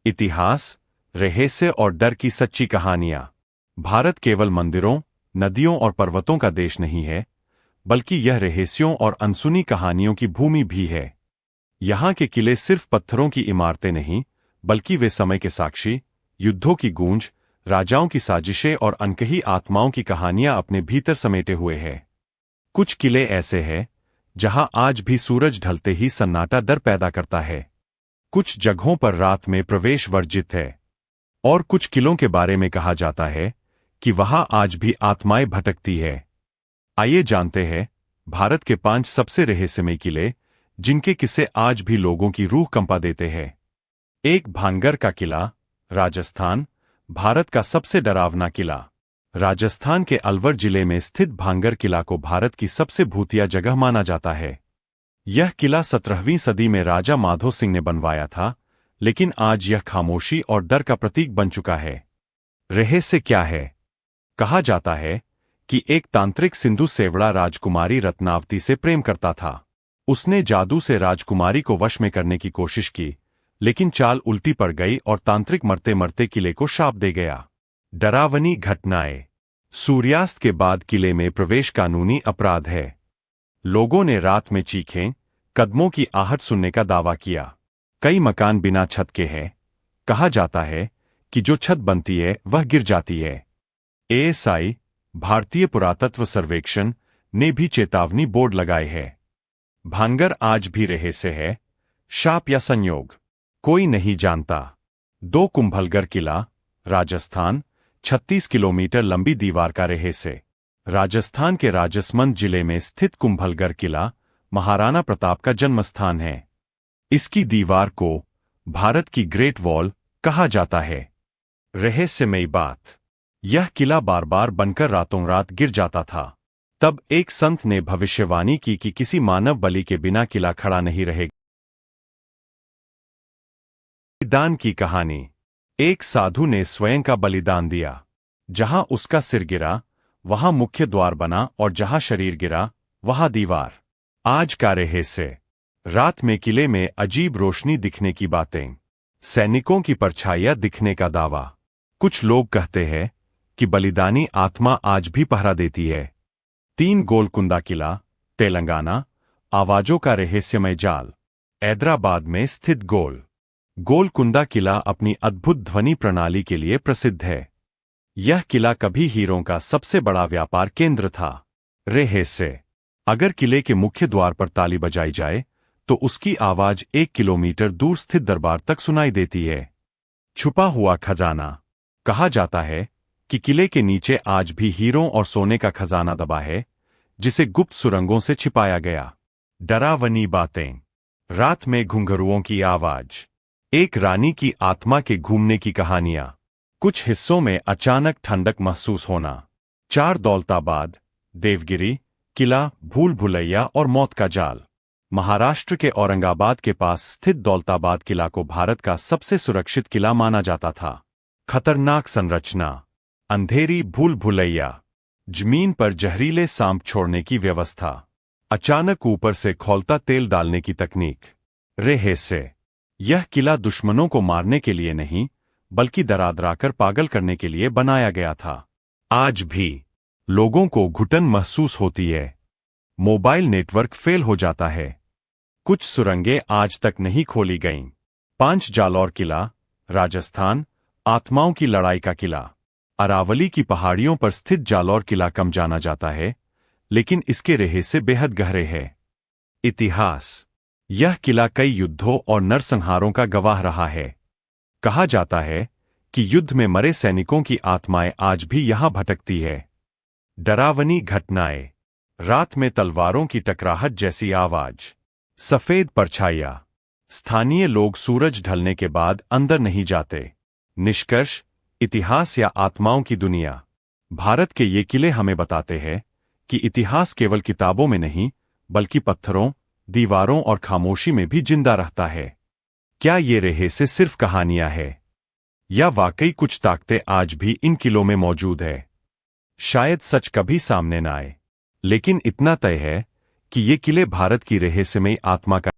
इतिहास, रहस्य और डर की सच्ची कहानियां। भारत केवल मंदिरों, नदियों और पर्वतों का देश नहीं है, बल्कि यह रहस्यों और अनसुनी कहानियों की भूमि भी है। यहाँ के किले सिर्फ पत्थरों की इमारतें नहीं, बल्कि वे समय के साक्षी, युद्धों की गूंज, राजाओं की साजिशें और अनकही आत्माओं की कहानियां अपने भीतर समेटे हुए हैं। कुछ किले ऐसे हैं जहां आज भी सूरज ढलते ही सन्नाटा डर पैदा करता है। कुछ जगहों पर रात में प्रवेश वर्जित है, और कुछ किलों के बारे में कहा जाता है कि वहां आज भी आत्माएं भटकती है। आइए जानते हैं भारत के 5 सबसे रहस्यमय किले, जिनके किस्से आज भी लोगों की रूह कंपा देते हैं। 1. भांगर का किला, राजस्थान। भारत का सबसे डरावना किला। राजस्थान के अलवर जिले में स्थित भांगर किला को भारत की सबसे भूतिया जगह माना जाता है। यह किला 17वीं सदी में राजा माधो सिंह ने बनवाया था, लेकिन आज यह खामोशी और डर का प्रतीक बन चुका है। रहस्य क्या है? कहा जाता है कि एक तांत्रिक सिंधु सेवड़ा राजकुमारी रत्नावती से प्रेम करता था। उसने जादू से राजकुमारी को वश में करने की कोशिश की, लेकिन चाल उल्टी पड़ गई और तांत्रिक मरते मरते किले को शाप दे गया। डरावनी घटनाएं। सूर्यास्त के बाद किले में प्रवेश कानूनी अपराध है। लोगों ने रात में चीखें, कदमों की आहट सुनने का दावा किया। कई मकान बिना छत के हैं। कहा जाता है कि जो छत बनती है वह गिर जाती है। एएसआई, भारतीय पुरातत्व सर्वेक्षण, ने भी चेतावनी बोर्ड लगाए हैं। भांगर आज भी रहस्य है, शाप या संयोग, कोई नहीं जानता। 2. कुंभलगढ़ किला, राजस्थान। 36 किलोमीटर लंबी दीवार का रहस्य। राजस्थान के राजसमंद जिले में स्थित कुंभलगढ़ किला महाराणा प्रताप का जन्मस्थान है। इसकी दीवार को भारत की ग्रेट वॉल कहा जाता है। रहस्यमयी बात, यह किला बार बार बनकर रातों रात गिर जाता था। तब एक संत ने भविष्यवाणी की कि किसी मानव बलि के बिना किला खड़ा नहीं रहेगा। बलिदान की कहानी। एक साधु ने स्वयं का बलिदान दिया। जहां उसका सिर गिरा, वहां मुख्य द्वार बना, और जहां शरीर गिरा, वहां दीवार। आज का रहस्य। रात में किले में अजीब रोशनी दिखने की बातें। सैनिकों की परछाइयां दिखने का दावा। कुछ लोग कहते हैं कि बलिदानी आत्मा आज भी पहरा देती है। 3. गोलकुंडा किला, तेलंगाना। आवाजों का रहस्यमय जाल। हैदराबाद में स्थित गोलकुंडा किला अपनी अद्भुत ध्वनि प्रणाली के लिए प्रसिद्ध है। यह किला कभी हीरों का सबसे बड़ा व्यापार केंद्र था। रहस्य, अगर किले के मुख्य द्वार पर ताली बजाई जाए तो उसकी आवाज 1 किलोमीटर दूर स्थित दरबार तक सुनाई देती है। छुपा हुआ खजाना। कहा जाता है कि किले के नीचे आज भी हीरों और सोने का खजाना दबा है, जिसे गुप्त सुरंगों से छिपाया गया। डरावनी बातें। रात में घुंघरुओं की आवाज। एक रानी की आत्मा के घूमने की कहानियां। कुछ हिस्सों में अचानक ठंडक महसूस होना। 4. दौलताबाद, देवगिरी किला, भूल भुलैया और मौत का जाल। महाराष्ट्र के औरंगाबाद के पास स्थित दौलताबाद किला को भारत का सबसे सुरक्षित किला माना जाता था। खतरनाक संरचना। अंधेरी भूल भुलैया। जमीन पर जहरीले सांप छोड़ने की व्यवस्था। अचानक ऊपर से खौलता तेल डालने की तकनीक। रहस्य, यह किला दुश्मनों को मारने के लिए नहीं, बल्कि डरा-डराकर पागल करने के लिए बनाया गया था। आज भी लोगों को घुटन महसूस होती है। मोबाइल नेटवर्क फेल हो जाता है। कुछ सुरंगें आज तक नहीं खोली गईं। 5. जालौर किला, राजस्थान। आत्माओं की लड़ाई का किला। अरावली की पहाड़ियों पर स्थित जालौर किला कम जाना जाता है, लेकिन इसके रहस्य बेहद गहरे हैं। इतिहास, यह किला कई युद्धों और नरसंहारों का गवाह रहा है। कहा जाता है कि युद्ध में मरे सैनिकों की आत्माएं आज भी यहां भटकती है। डरावनी घटनाएं। रात में तलवारों की टकराहट जैसी आवाज। सफेद परछाइयां। स्थानीय लोग सूरज ढलने के बाद अंदर नहीं जाते। निष्कर्ष, इतिहास या आत्माओं की दुनिया। भारत के ये किले हमें बताते हैं कि इतिहास केवल किताबों में नहीं, बल्कि पत्थरों, दीवारों और खामोशी में भी जिंदा रहता है। क्या ये रहस्य सिर्फ कहानियां हैं, या वाकई कुछ ताकतें आज भी इन किलों में मौजूद है? शायद सच कभी सामने न आए, लेकिन इतना तय है कि ये किले भारत की रहस्यमयी आत्मा का